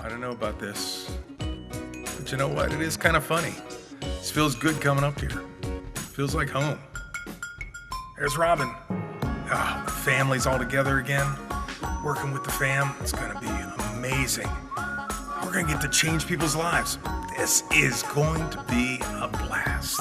I don't know about this, but you know what? It is kind of funny. This feels good coming up here. Feels like home. There's Robin. The family's all together again. Working with the fam. It's gonna be amazing. We're gonna get to change people's lives. This is going to be a blast.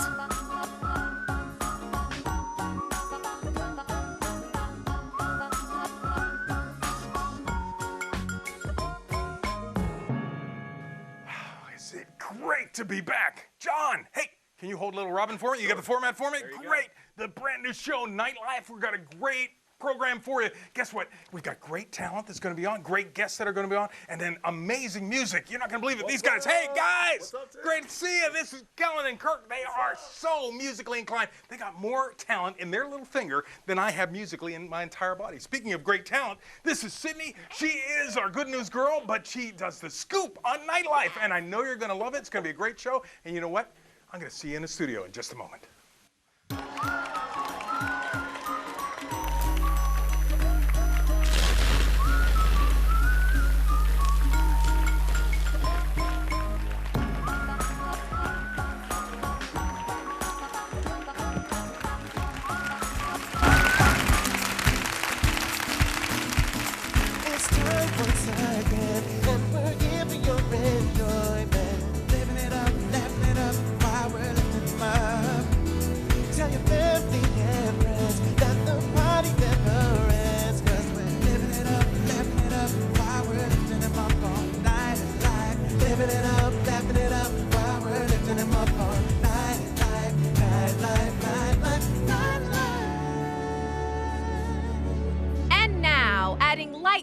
Is it great to be back? John, hey, can you hold little Robin for me? You got the format for me? Great. The brand new show, Nightlife. We've got a great program for you. Guess what? We've got great talent that's going to be on, great guests that are going to be on, and then amazing music. You're not going to believe it. These guys, hey guys, great to see you. This is Kellen and Kirk. They are so musically inclined. They got more talent in their little finger than I have musically in my entire body. Speaking of great talent, this is Sydney. She is our good news girl, but she does the scoop on Nightlife, and I know you're going to love it. It's going to be a great show, and you know what? I'm going to see you in the studio in just a moment.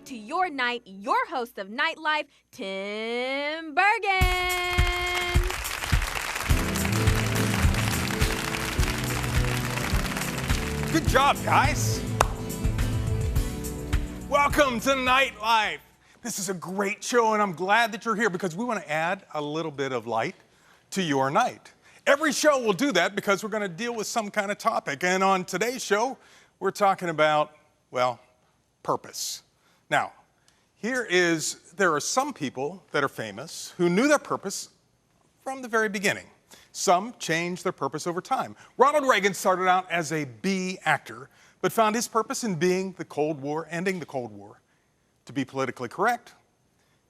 To your night, your host of Nightlife, Tim Bergen. Good job, guys. Welcome to Nightlife. This is a great show, and I'm glad that you're here because we want to add a little bit of light to your night. Every show will do that because we're going to deal with some kind of topic. And on today's show, we're talking about, well, purpose. Now, there are some people that are famous who knew their purpose from the very beginning. Some changed their purpose over time. Ronald Reagan started out as a B actor, but found his purpose in ending the Cold War. To be politically correct,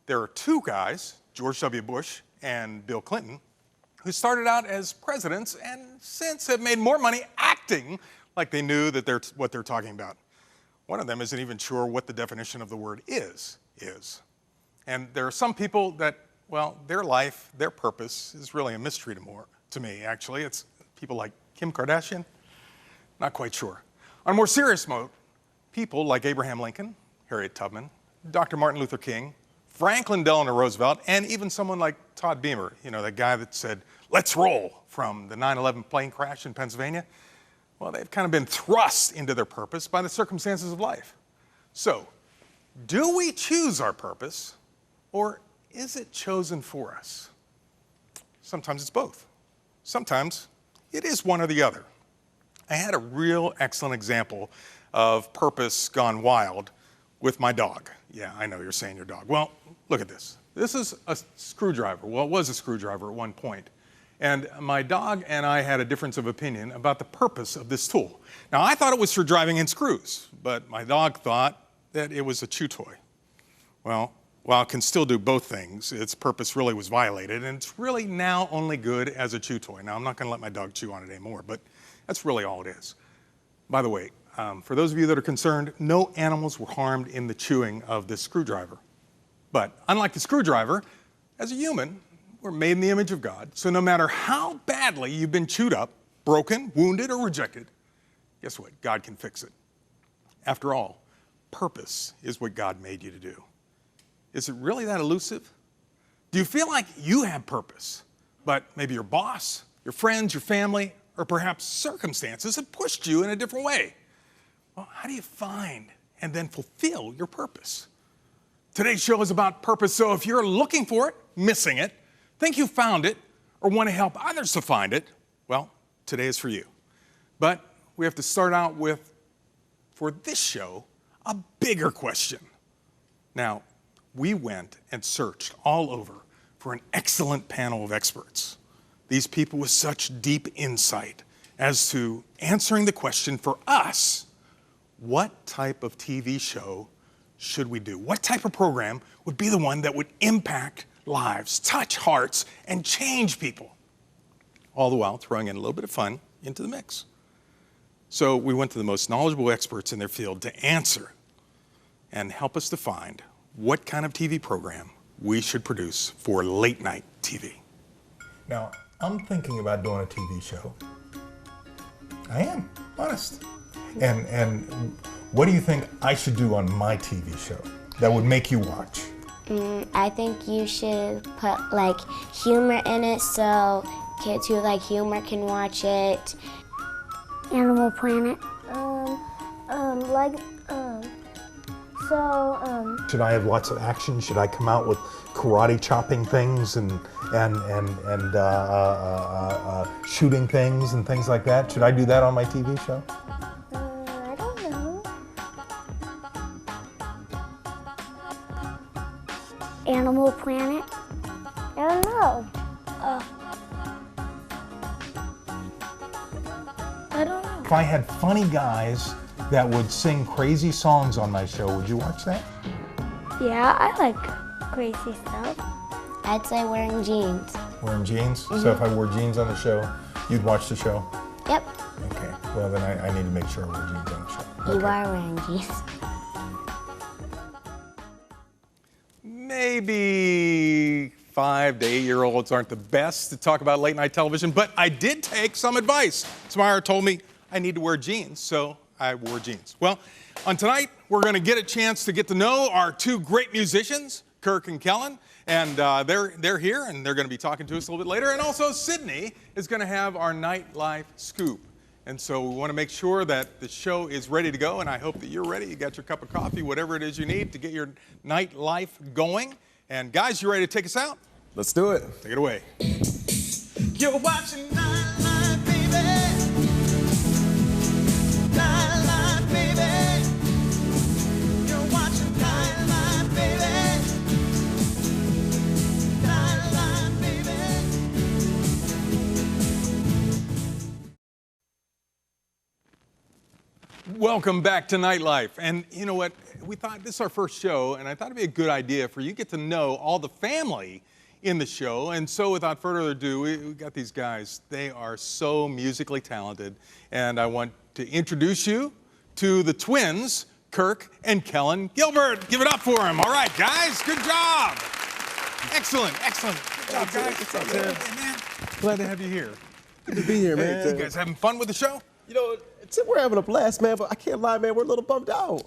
there are two guys, George W. Bush and Bill Clinton, who started out as presidents and since have made more money acting like they knew that what they're talking about. One of them isn't even sure what the definition of the word is. And there are some people that, well, their life, their purpose is really a mystery to me, actually. It's people like Kim Kardashian, not quite sure. On a more serious note, people like Abraham Lincoln, Harriet Tubman, Dr. Martin Luther King, Franklin Delano Roosevelt, and even someone like Todd Beamer, you know, that guy that said, "Let's roll," from the 9/11 plane crash in Pennsylvania. Well, they've kind of been thrust into their purpose by the circumstances of life. So, do we choose our purpose, or is it chosen for us? Sometimes it's both. Sometimes it is one or the other. I had a real excellent example of purpose gone wild with my dog. Yeah, I know you're saying your dog. Well, look at this. This is a screwdriver. Well, it was a screwdriver at one point. And my dog and I had a difference of opinion about the purpose of this tool. Now, I thought it was for driving in screws, but my dog thought that it was a chew toy. Well, while it can still do both things, its purpose really was violated, and it's really now only good as a chew toy. Now, I'm not going to let my dog chew on it anymore, but that's really all it is. By the way, for those of you that are concerned, no animals were harmed in the chewing of this screwdriver. But unlike the screwdriver, as a human, we're made in the image of God, so no matter how badly you've been chewed up, broken, wounded, or rejected, guess what? God can fix it. After all, purpose is what God made you to do. Is it really that elusive? Do you feel like you have purpose, but maybe your boss, your friends, your family, or perhaps circumstances have pushed you in a different way? Well, how do you find and then fulfill your purpose? Today's show is about purpose, so if you're looking for it, missing it, think you found it, or want to help others to find it, well, today is for you. But we have to start out with, for this show, a bigger question. Now, we went and searched all over for an excellent panel of experts. These people with such deep insight as to answering the question for us, what type of TV show should we do? What type of program would be the one that would impact lives, touch hearts, and change people? All the while throwing in a little bit of fun into the mix. So we went to the most knowledgeable experts in their field to answer and help us define what kind of TV program we should produce for late night TV. Now, I'm thinking about doing a TV show. I am, honest. And what do you think I should do on my TV show that would make you watch? I think you should put like humor in it so kids who like humor can watch it. Animal Planet. Should I have lots of action? Should I come out with karate chopping things and shooting things and things like that? Should I do that on my TV show? I don't know. Animal Planet. I don't know. I don't know. If I had funny guys that would sing crazy songs on my show, would you watch that? Yeah, I like crazy stuff. I'd say wearing jeans. Wearing jeans? So if I wore jeans on the show, you'd watch the show? Yep, Okay, well then I need to make sure I wear jeans on the show. you are wearing jeans. Maybe 5 to 8-year-olds aren't the best to talk about late night television, but I did take some advice. Samara told me I need to wear jeans, so I wore jeans. Well, on tonight, we're going to get a chance to get to know our two great musicians, Kirk and Kellen, and they're here, and they're going to be talking to us a little bit later. And also, Sydney is going to have our nightlife scoop. And so we want to make sure that the show is ready to go, and I hope that you're ready. You got your cup of coffee, whatever it is you need to get your nightlife going. And guys, you ready to take us out? Let's do it. Take it away. You're watching Nightlife, baby. Nightlife, baby. You're watching Nightlife, baby. Nightlife, baby. Welcome back to Nightlife. And you know what? We thought this is our first show, and I thought it'd be a good idea for you to get to know all the family in the show. And so without further ado, we got these guys. They are so musically talented. And I want to introduce you to the twins, Kirk and Kellen Gilbert. Give it up for them. All right, guys, good job. Excellent, excellent. Good job, guys. What's up, man? Hey, man. Glad to have you here. Good to be here, Hey, man. you guys having fun with the show? You know, Tim, we're having a blast, man, but I can't lie, man, we're a little bummed out.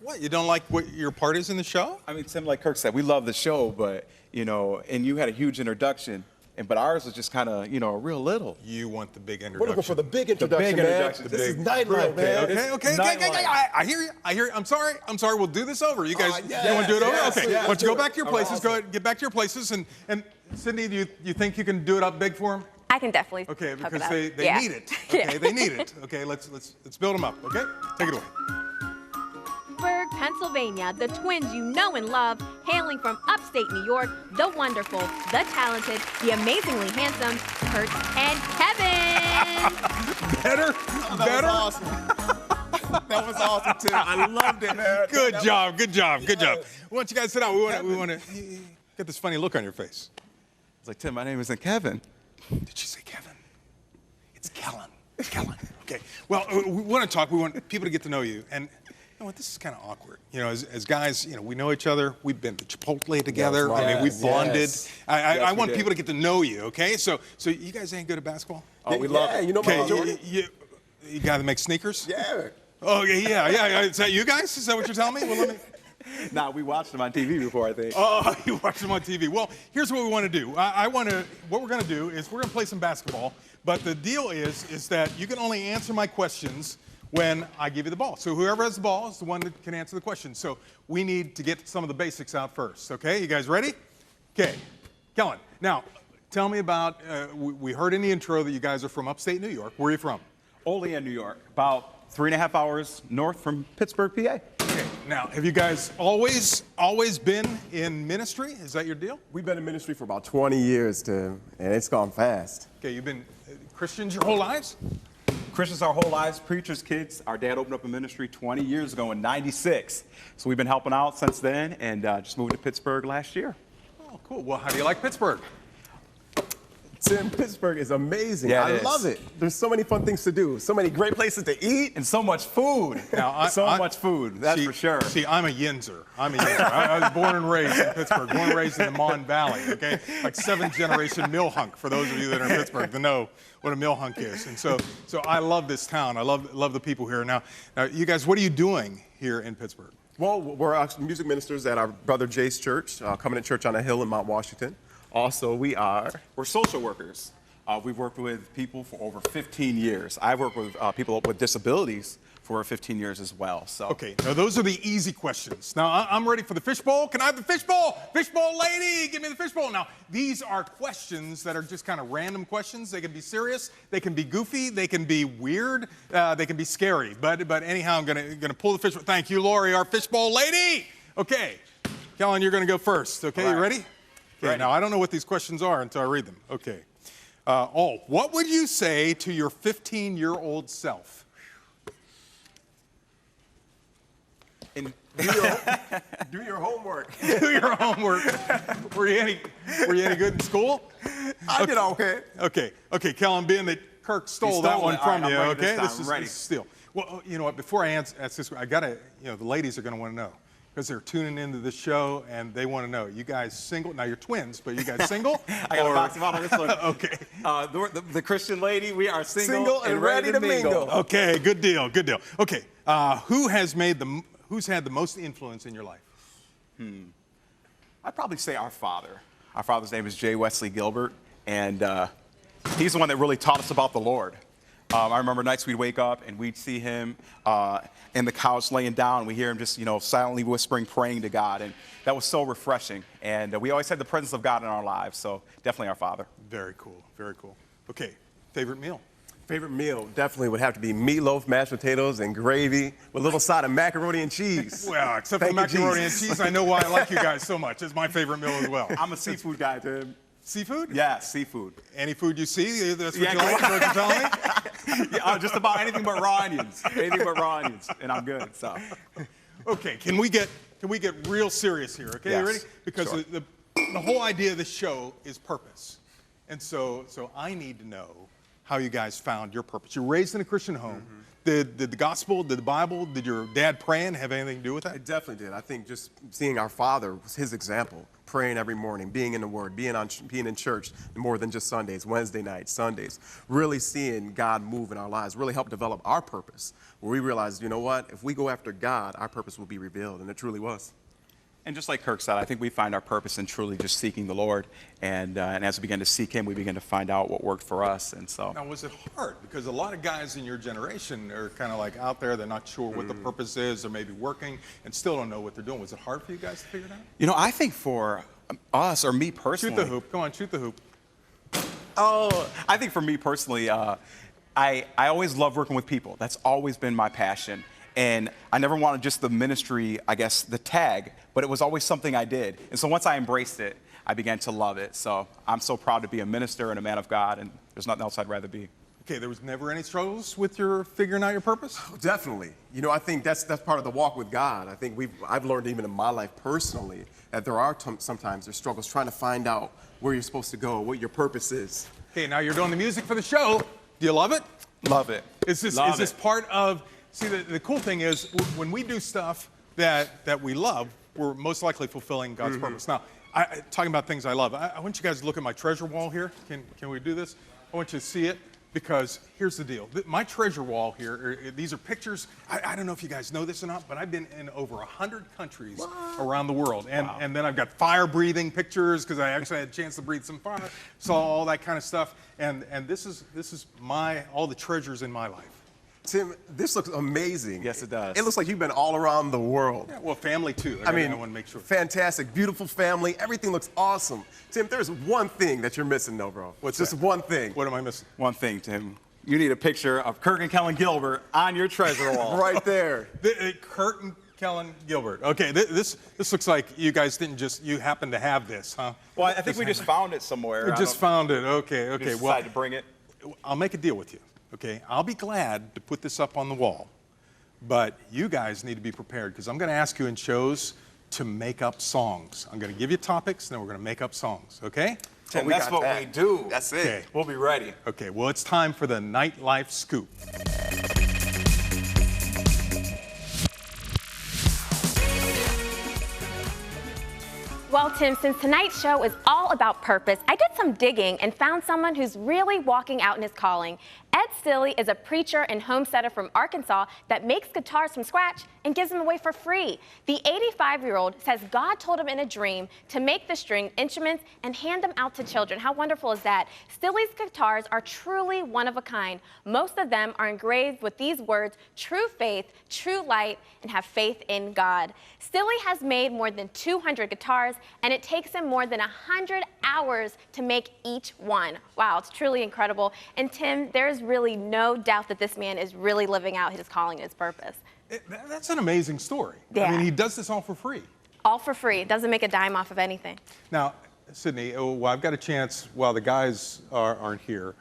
What, you don't like what your part is in the show? I mean, Tim, like Kirk said, we love the show, but, you know, and you had a huge introduction, but ours was just kind of, you know, real little. You want the big We're introduction. looking for the big introduction, man. introduction. This is Big- nightlife, man. Okay. I hear you. I'm sorry. We'll do this over. You guys, yes, you want to do it over? yes, Okay. yes, Why don't you go do it. back to your places? Go ahead, get back to your places. And Sydney, do you think you can do it up big for them? I can definitely. Okay, hook it because up. they Yeah. need it. Okay, Yeah. they need it. Okay, let's build them up. Okay, take it away. Pittsburgh, Pennsylvania, the twins you know and love, hailing from upstate New York, the wonderful, the talented, the amazingly handsome Kurt and Kevin. Better. That was awesome, Tim. I loved it, man. Good job. Why don't you guys sit down? We want to get this funny look on your face. It's like, Tim, my name isn't Kevin. Did she say Kevin? It's Kellen. Okay. Well, we want to talk. We want people to get to know you. And you know what? This is kind of awkward. You know, as guys, you know, we know each other. We've been to Chipotle together. Yes, I mean, we've bonded. yes. I we want did. people to get to know you. Okay. So you guys ain't good at basketball? Oh, we love Yeah, it. you know Okay. my Jordan? You guy that makes sneakers? Yeah. Oh yeah. Is that you guys? Is that what you're telling me? Well, let me. Nah, we watched them on TV before, I think. Oh, you watch them on TV. Well, here's what we want to do. What we're going to do is we're going to play some basketball. But the deal is that you can only answer my questions when I give you the ball. So whoever has the ball is the one that can answer the question. So we need to get some of the basics out first. Okay, you guys ready? Okay, Kellen. Now, tell me about. We heard in the intro that you guys are from upstate New York. Where are you from? Olean, New York, about 3.5 hours north from Pittsburgh, PA. Okay. Now, have you guys always been in ministry? Is that your deal? We've been in ministry for about 20 years, Tim, and it's gone fast. Okay, you've been Christians your whole lives? Christians our whole lives, preachers, kids. Our dad opened up a ministry 20 years ago in '96. So we've been helping out since then and just moved to Pittsburgh last year. Oh, cool. Well, how do you like Pittsburgh? Tim, Pittsburgh is amazing. Yeah, I it is. love it. There's so many fun things to do, so many great places to eat. And so much food. Now, so much food, that's for sure. See, I'm a Yinzer. I was born and raised in Pittsburgh, born and raised in the Mon Valley, okay? Like 7th generation mill hunk, for those of you that are in Pittsburgh to know what a mill hunk is. And so I love this town. I love the people here. Now, you guys, what are you doing here in Pittsburgh? Well, we're actually music ministers at our brother Jay's church, Covenant Church on a Hill in Mount Washington. Also, we're social workers. We've worked with people for over 15 years. I've worked with people with disabilities for 15 years as well. So. Okay, now those are the easy questions. Now, I'm ready for the fishbowl. Can I have the fishbowl? Fishbowl lady, give me the fishbowl. Now, these are questions that are just kind of random questions. They can be serious, they can be goofy, they can be weird, they can be scary. But anyhow, I'm gonna pull the fishbowl. Thank you, Lori, our fishbowl lady. Okay, Kellen, you're gonna go first. Okay, All right. you ready? Okay, Ready. now I don't know what these questions are until I read them. Okay. What would you say to your 15-year-old self? And do your homework. Do your homework. Were you any good in school? I did okay. Okay, Kellen, being that Kirk stole that stole one it. from All right, you, I'm ready okay? this time. I'm ready. This is steal. Well, you know what, before I ask this, I gotta, the ladies are gonna wanna know, because they're tuning into the show and they wanna know, you guys single? Now you're twins, but you guys single? I got to box him out on this one. Okay. The Christian lady, we are Single and ready to mingle. Okay, good deal. Okay, who's had the most influence in your life? I'd probably say our father. Our father's name is J. Wesley Gilbert, and he's the one that really taught us about the Lord. I remember nights we'd wake up and we'd see him in the couch laying down. We hear him just, silently whispering, praying to God, and that was so refreshing. And we always had the presence of God in our lives, so definitely our father. Very cool. Okay, favorite meal? Favorite meal definitely would have to be meatloaf, mashed potatoes, and gravy with a little side of macaroni and cheese. Well, except for Thank you, macaroni and Jesus. cheese, I know why I like you guys so much. It's my favorite meal as well. I'm a seafood guy, Tim. Seafood? Yeah, seafood. Any food you see, that's what Yeah, you like, that's what you're telling me? Yeah, just about anything but raw onions. Anything but raw onions, and I'm good. So. Okay, can we get real serious here? Okay, Yes, you ready? Because sure. the whole idea of this show is purpose, and so I need to know how you guys found your purpose. You're raised in a Christian home. Did the gospel, did the Bible, did your dad praying have anything to do with that? It definitely did. I think just seeing our father was his example, praying every morning, being in the Word, being in church more than just Sundays, Wednesday nights, Sundays, really seeing God move in our lives, really helped develop our purpose, where we realized, you know what, if we go after God, our purpose will be revealed, and it truly was. And just like Kirk said, I think we find our purpose in truly just seeking the Lord. And as we begin to seek Him, we begin to find out what worked for us. And so. Now, was it hard? Because a lot of guys in your generation are kind of like out there, they're not sure what the purpose is, or maybe working and still don't know what they're doing. Was it hard for you guys to figure it out? I think for us, or me personally. Shoot the hoop. Come on, shoot the hoop. Oh, I think for me personally, I always love working with people. That's always been my passion. And I never wanted just the ministry, I guess, the tag, but it was always something I did. And so once I embraced it, I began to love it. So I'm so proud to be a minister and a man of God, and there's nothing else I'd rather be. Okay, there was never any struggles with your figuring out your purpose? Definitely. I think that's part of the walk with God. I think I've learned even in my life personally that there are sometimes there's struggles trying to find out where you're supposed to go, what your purpose is. Okay, now you're doing the music for the show. Do you love it? Love it. Is this part of, see, the cool thing is when we do stuff that we love, we're most likely fulfilling God's purpose. Now, talking about things I love, I want you guys to look at my treasure wall here. Can we do this? I want you to see it, because here's the deal. My treasure wall here, these are pictures. I don't know if you guys know this or not, but I've been in over 100 countries around the world. And then I've got fire-breathing pictures, because I actually had a chance to breathe some fire, saw all that kind of stuff. And this is all the treasures in my life. Tim, this looks amazing. Yes, it does. It looks like you've been all around the world. Yeah, well, family too. I want to make sure. Fantastic, beautiful family. Everything looks awesome. Tim, there's one thing that you're missing, though, bro. What's just that? one thing? What am I missing? One thing, Tim. You need a picture of Kirk and Kellen Gilbert on your treasure wall. Right there. Kurt Kellen Gilbert. Okay, this looks like you guys didn't just, you happen to have this, huh? Well, I think we just found it somewhere. You just found it. Okay, okay. Just Well, decided to bring it. I'll make a deal with you, okay? I'll be glad to put this up on the wall, but you guys need to be prepared because I'm going to ask you in shows to make up songs. I'm going to give you topics, and then we're going to make up songs, okay? Tim, we that's got what that. we do. That's it. Okay. We'll be ready. Okay, well, it's time for the Nightlife Scoop. Well, Tim, since tonight's show is all about purpose, I did some digging and found someone who's really walking out in his calling. Ed Stilley is a preacher and homesteader from Arkansas that makes guitars from scratch and gives them away for free. The 85-year-old says God told him in a dream to make the string instruments and hand them out to children. How wonderful is that? Stilley's guitars are truly one of a kind. Most of them are engraved with these words, true faith, true light, and have faith in God. Stilley has made more than 200 guitars, and it takes him more than 100 hours to make each one. Wow, it's truly incredible. And Tim, there's really no doubt that this man is really living out his calling and his purpose. That's an amazing story. I Yeah. mean, he does this all for free. All for free. Doesn't make a dime off of anything. Now, Sydney, well, I've got a chance while the guys aren't here.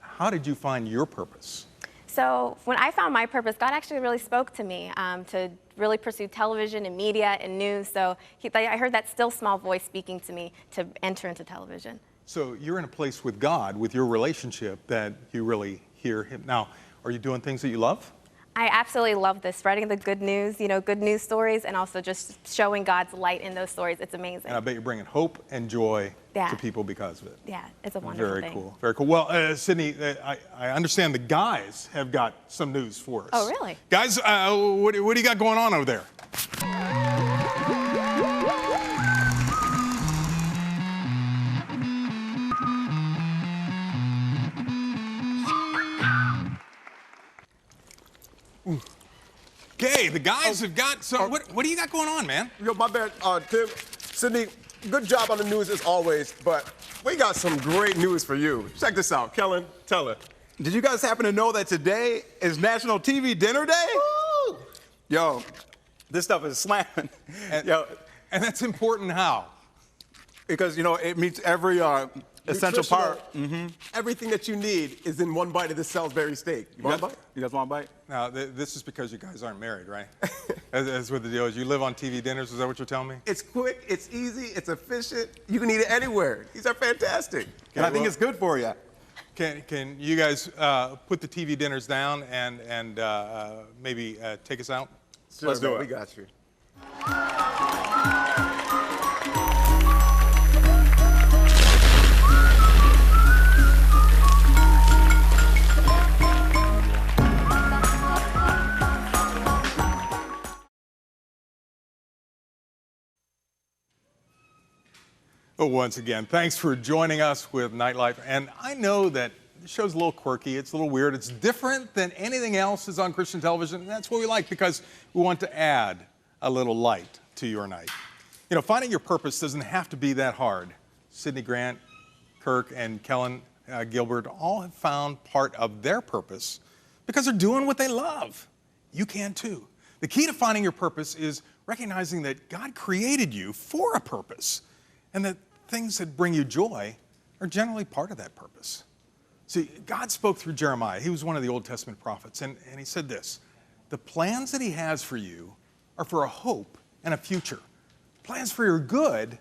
How did you find your purpose? So when I found my purpose, God actually really spoke to me to really pursue television and media and news. So I heard that still small voice speaking to me to enter into television. So you're in a place with God, with your relationship, that you really hear him. Now, are you doing things that you love? I absolutely love this, spreading the good news, good news stories, and also just showing God's light in those stories. It's amazing. And I bet you're bringing hope and joy Yeah. to people because of it. Yeah, it's a wonderful Very thing. cool, very cool. Well, Sydney, I understand the guys have got some news for us. Oh, really? Guys, what do you got going on over there? Okay, the guys have got some. What do you got going on, man? Yo, my bad, Tim. Sydney, good job on the news as always, but we got some great news for you. Check this out. Kellen, tell her. Did you guys happen to know that today is National TV Dinner Day? Woo! Yo, this stuff is slamming. Yo, And that's important how? because it meets every essential part. Nutritional, Everything that you need is in one bite of this Salisbury steak. You want a bite? You guys want a bite? Now, this is because you guys aren't married, right? That's what the deal is. You live on TV dinners, is that what you're telling me? It's quick, it's easy, it's efficient. You can eat it anywhere. These are fantastic. And I think well- it's good for you. Can you guys put the TV dinners down and maybe take us out? Sure, Let's do man, it. We got you. Well, once again, thanks for joining us with Nightlife. And I know that the show's a little quirky, it's a little weird, it's different than anything else that's on Christian television, and that's what we like because we want to add a little light to your night. Finding your purpose doesn't have to be that hard. Sydney Grant, Kirk, and Kellen Gilbert all have found part of their purpose because they're doing what they love. You can too. The key to finding your purpose is recognizing that God created you for a purpose and that things that bring you joy are generally part of that purpose. See, God spoke through Jeremiah. He was one of the Old Testament prophets, and he said this: the plans that he has for you are for a hope and a future. Plans for your good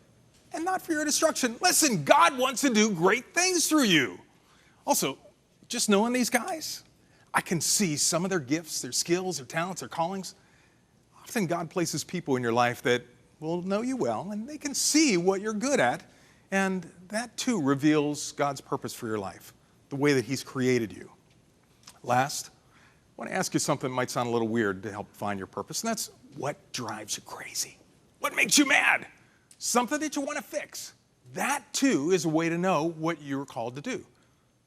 and not for your destruction. Listen, God wants to do great things through you. Also, just knowing these guys, I can see some of their gifts, their skills, their talents, their callings. Often God places people in your life that will know you well, and they can see what you're good at, and that too reveals God's purpose for your life, the way that he's created you. Last, I want to ask you something that might sound a little weird to help find your purpose, and that's what drives you crazy? What makes you mad? Something that you want to fix. That too is a way to know what you're called to do,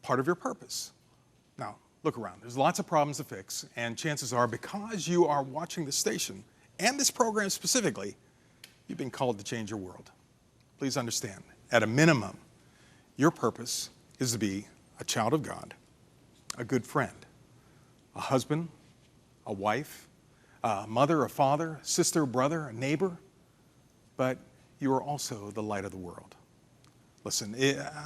part of your purpose. Now, look around. There's lots of problems to fix, and chances are because you are watching this station and this program specifically, you've been called to change your world. Please understand, at a minimum, your purpose is to be a child of God, a good friend, a husband, a wife, a mother, a father, sister, brother, a neighbor, but you are also the light of the world. Listen,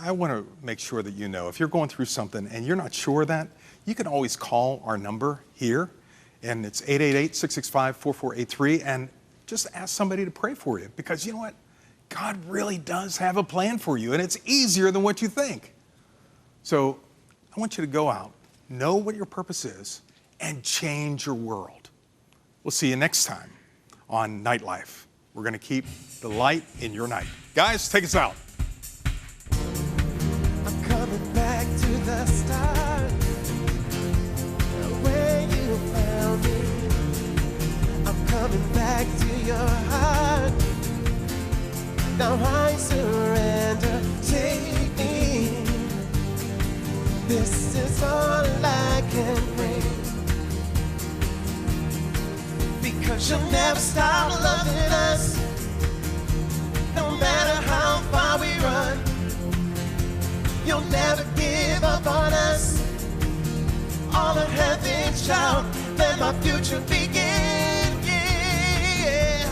I want to make sure that you know, if you're going through something and you're not sure of that, you can always call our number here, and it's 888-665-4483, and just ask somebody to pray for you, because you know what? God really does have a plan for you, and it's easier than what you think. So I want you to go out, know what your purpose is, and change your world. We'll see you next time on Nightlife. We're going to keep the light in your night. Guys, take us out. I'm coming back to the start, where you found me. I'm coming back to your heart. Now I surrender, take me. This is all I can bring. Because you'll never stop loving us, no matter how far we run. You'll never give up on us. All of heaven shout, let my future begin. Yeah.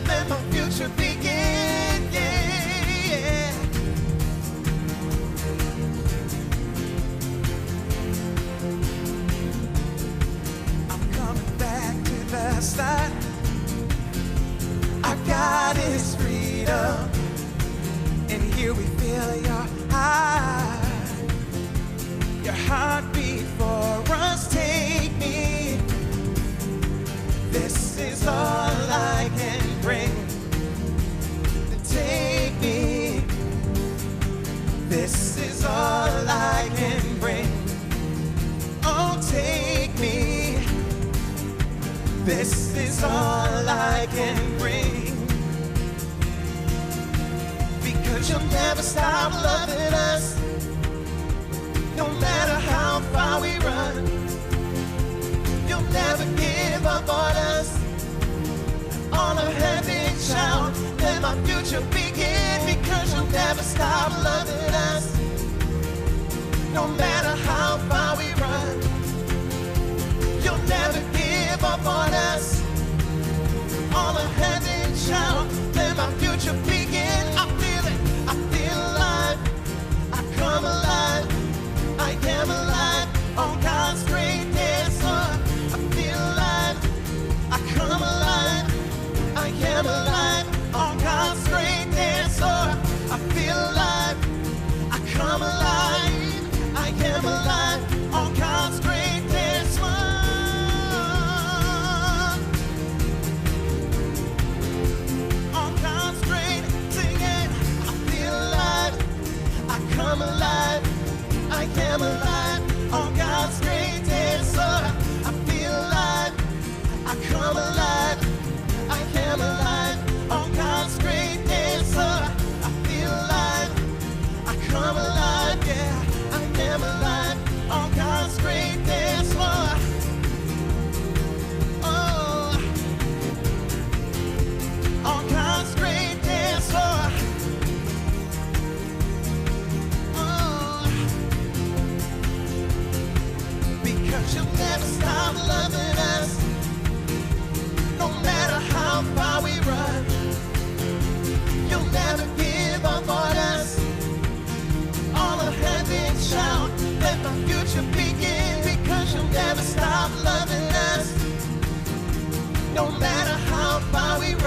Let my future begin. Yeah. I'm coming back to the start. Our God is freedom. And here we feel your heartbeat for us. Take me. This is all I can bring. Take me. This is all I can bring. Oh, take me. This is all I can bring. Because you'll never stop loving us, no matter how far we run. You'll never give up on us. All of heaven shout, let my future begin. Because you'll never stop loving us, no matter how far we run. You'll never give up on us. All of heaven shout, let my future begin. I feel it, I feel alive, I come alive, I am alive on God's great dance floor. I feel alive, I come alive, I am alive on God's great dance floor. I feel alive, I come alive, I am alive on God's great dance floor. On God's great singing, I feel alive, I come alive, I am alive on God's great dance floor. I feel alive, I come alive, I am alive on God's great dance floor. I feel alive, I come alive, yeah, I am alive on God's great dance floor. Oh, on God's great dance floor. Oh, because you'll never stop loving us, no matter how far we run. You'll never give up on us. All of heaven shout, let my future begin. Because you'll never stop loving us, no matter how far we run.